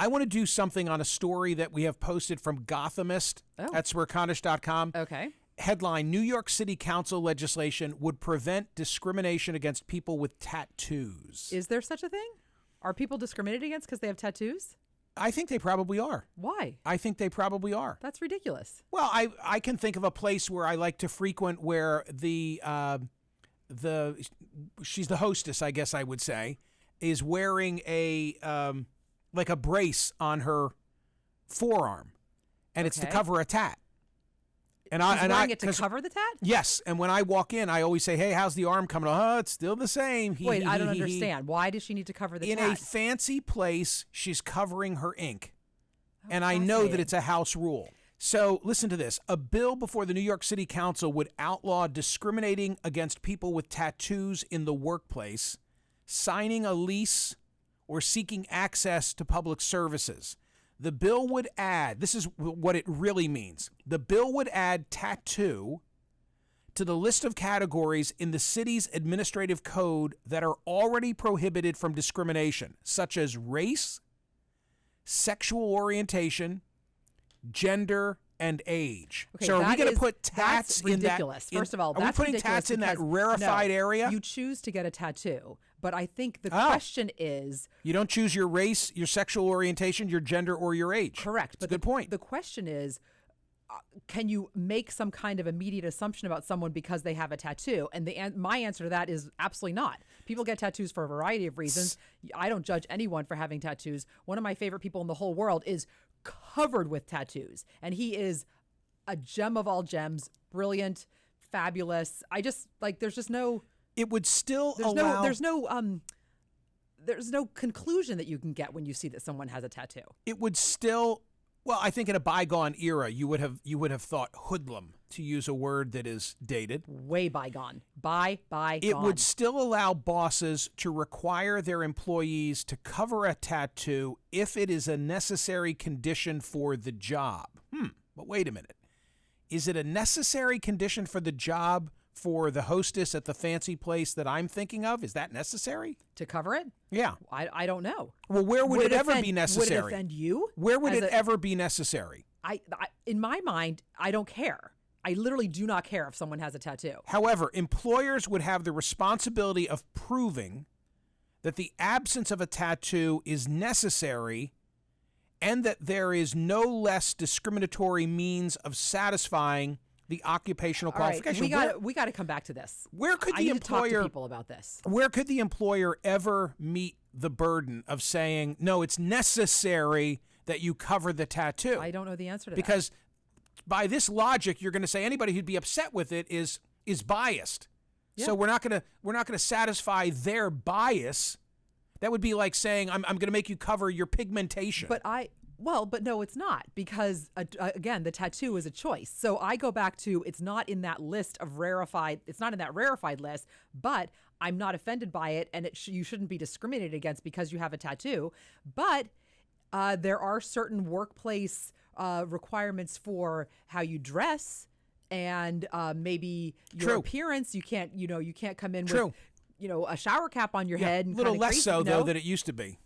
I want to do something on a story that we have posted from Gothamist at Smerconish.com. Okay. Headline, New York City Council legislation would prevent discrimination against people with tattoos. Is there such a thing? Are people discriminated against because they have tattoos? I think they probably are. Why? I think they probably are. That's ridiculous. Well, I can think of a place where I like to frequent where she's the hostess, I guess I would say, is wearing a like a brace on her forearm, and it's to cover a tat. And She's wearing it to cover the tat? Yes. And when I walk in, I always say, "Hey, how's the arm coming?" Oh, it's still the same. Wait, I don't understand. Why does she need to cover the tat? In a fancy place, she's covering her ink. And I know that it's a house rule. So listen to this. A bill before the New York City Council would outlaw discriminating against people with tattoos in the workplace, signing a lease, or seeking access to public services. The bill would add, this is what it really means. The bill would add tattoo to the list of categories in the city's administrative code that are already prohibited from discrimination, such as race, sexual orientation, gender, and age. Okay, so are we going to put tats in that? Ridiculous. First of all, are we putting tats in that rarefied area? You choose to get a tattoo, but I think the question is... You don't choose your race, your sexual orientation, your gender, or your age. Correct. That's a good point. The question is, can you make some kind of immediate assumption about someone because they have a tattoo? And my answer to that is absolutely not. People get tattoos for a variety of reasons. I don't judge anyone for having tattoos. One of my favorite people in the whole world is covered with tattoos, and he is a gem of all gems, brilliant, fabulous. I just there's just no... It would still there's no conclusion that you can get when you see that someone has a tattoo. It would still... Well, I think in a bygone era, you would have thought hoodlum, to use a word that is dated. Way bygone. Bygone. It would still allow bosses to require their employees to cover a tattoo if it is a necessary condition for the job. But wait a minute. Is it a necessary condition for the job for the hostess at the fancy place that I'm thinking of? Is that necessary? To cover it? Yeah. I don't know. Well, where would it ever be necessary? Would it offend you? Where would it ever be necessary? In my mind, I don't care. I literally do not care if someone has a tattoo. However, employers would have the responsibility of proving that the absence of a tattoo is necessary and that there is no less discriminatory means of satisfying the occupational qualification. Right, we got to come back to this. Where could the employer talk to people about this? Where could the employer ever meet the burden of saying, no, it's necessary that you cover the tattoo? I don't know the answer to that. Because by this logic, you're going to say anybody who'd be upset with it is biased. Yeah. So we're not going to satisfy their bias. That would be like saying I'm going to make you cover your pigmentation. But no, it's not, because again, the tattoo is a choice. So I go back to, it's not in that list of rarefied. It's not in that rarefied list, but I'm not offended by it, and you shouldn't be discriminated against because you have a tattoo. But there are certain workplace requirements for how you dress, and maybe your appearance. You can't come in with a shower cap on your head. And a little less so though than it used to be.